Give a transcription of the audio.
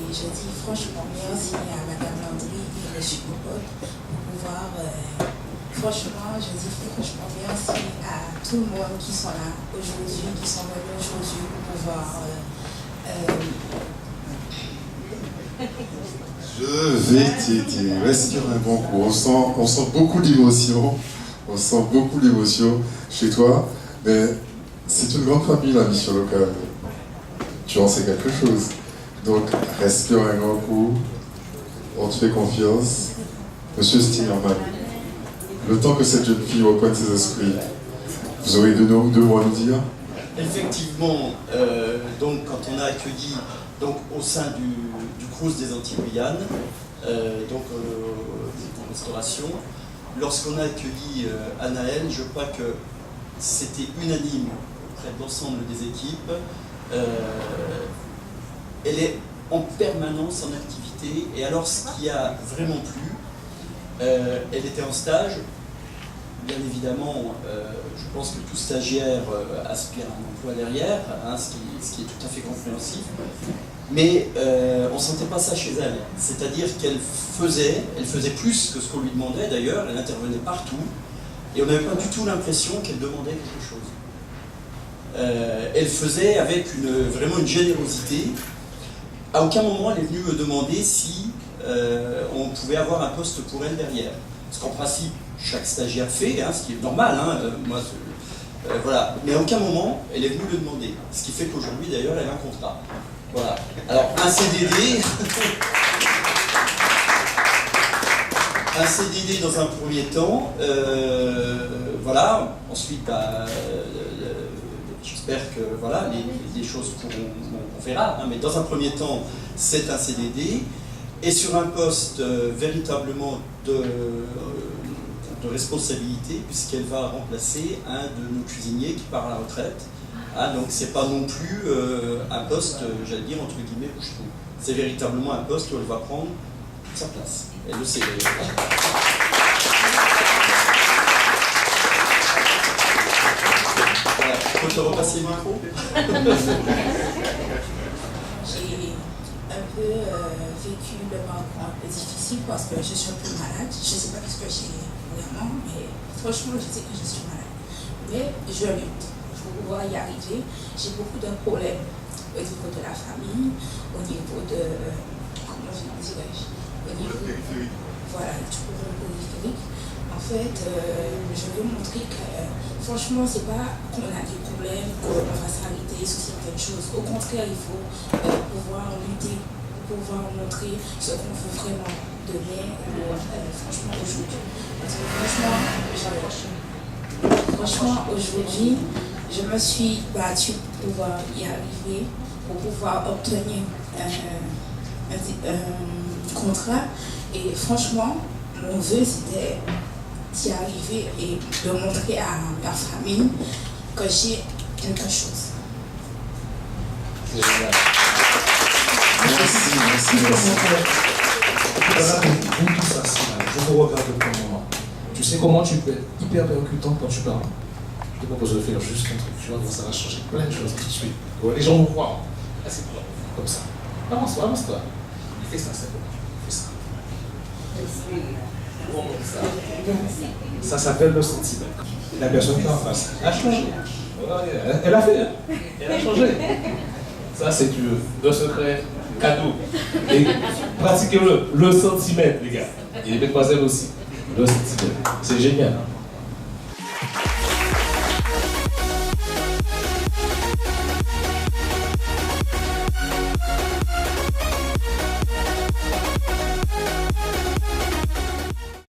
je dis franchement merci à Madame Landry et M. Popot pour pouvoir, franchement, je dis franchement merci à tout le monde qui sont là aujourd'hui, qui sont venus aujourd'hui pour pouvoir... Je vais t'aider. Respire un bon coup. On sent beaucoup d'émotion. On sent beaucoup d'émotion chez toi. Mais c'est une grande famille, la mission locale. Tu en sais quelque chose. Donc, respire un grand coup. On te fait confiance. Monsieur Stillerman, le temps que cette jeune fille reprenne ses esprits, vous aurez deux mots à nous dire? Effectivement, donc quand on a accueilli donc, au sein du Crous des Antilles-Guyane, donc en restauration, lorsqu'on a accueilli Anaël, je crois que c'était unanime auprès de l'ensemble des équipes. Elle est en permanence en activité, et alors ce qui a vraiment plu, elle était en stage. Bien évidemment, je pense que tout stagiaire aspire à un emploi derrière, hein, ce qui est tout à fait compréhensif. Mais on ne sentait pas ça chez elle. C'est-à-dire qu'elle faisait plus que ce qu'on lui demandait d'ailleurs, elle intervenait partout, et on n'avait pas du tout l'impression qu'elle demandait quelque chose. Elle faisait avec vraiment une générosité. À aucun moment elle est venue me demander si on pouvait avoir un poste pour elle derrière. Parce qu'en principe, chaque stagiaire fait, hein, ce qui est normal, hein, voilà. Mais à aucun moment, elle est venue le demander. Ce qui fait qu'aujourd'hui, d'ailleurs, elle a un contrat. Voilà. Alors, un CDD... un CDD dans un premier temps, voilà. Ensuite, j'espère que voilà, les choses pourront... on verra, hein, mais dans un premier temps, c'est un CDD. Et sur un poste véritablement de responsabilité, puisqu'elle va remplacer un de nos cuisiniers qui part à la retraite. Ah, donc c'est pas non plus un poste, j'allais dire, entre guillemets, bouche-trou. C'est véritablement un poste où elle va prendre toute sa place. Elle le sait d'ailleurs. Voilà, je peux te repasser le micro. J'ai un peu vécu le moment un peu difficile parce que je suis un peu malade. Je ne sais pas ce que j'ai vraiment, mais franchement, je sais que je suis malade. Mais je lutte pour pouvoir y arriver. J'ai beaucoup de problèmes au niveau de la famille, au niveau de... comment je dirais-je? Au niveau... Voilà, du problème périphérique. En fait, je veux montrer que, franchement, c'est pas qu'on a des problèmes, qu'on va s'arrêter sur certaines choses. Au contraire, il faut pouvoir lutter, pouvoir montrer ce qu'on veut vraiment de bien, franchement, aujourd'hui. Parce que franchement, aujourd'hui, je me suis battue pour pouvoir y arriver, pour pouvoir obtenir un contrat. Et franchement, mon vœu, c'était d'y arriver et de montrer à ma famille que j'ai quelque chose. C'est génial. Merci. Je vous regarde pour un moment. Tu sais comment tu peux être hyper percutant quand tu parles? Je te propose de faire juste un truc, tu vois, ça va changer plein de choses tout de suite. Les gens vont voir. Là, c'est quoi? Comme ça. Avance-toi. Fais ça, c'est bon. Fais ça. Ça s'appelle le sentiment. La personne qui est en face a changé. Elle a fait, hein? Elle a changé. Ça, c'est le secret cadeau. Et pratiquez-le, le centimètre, les gars. Et les mesdemoiselles aussi. Le centimètre. C'est génial. Hein?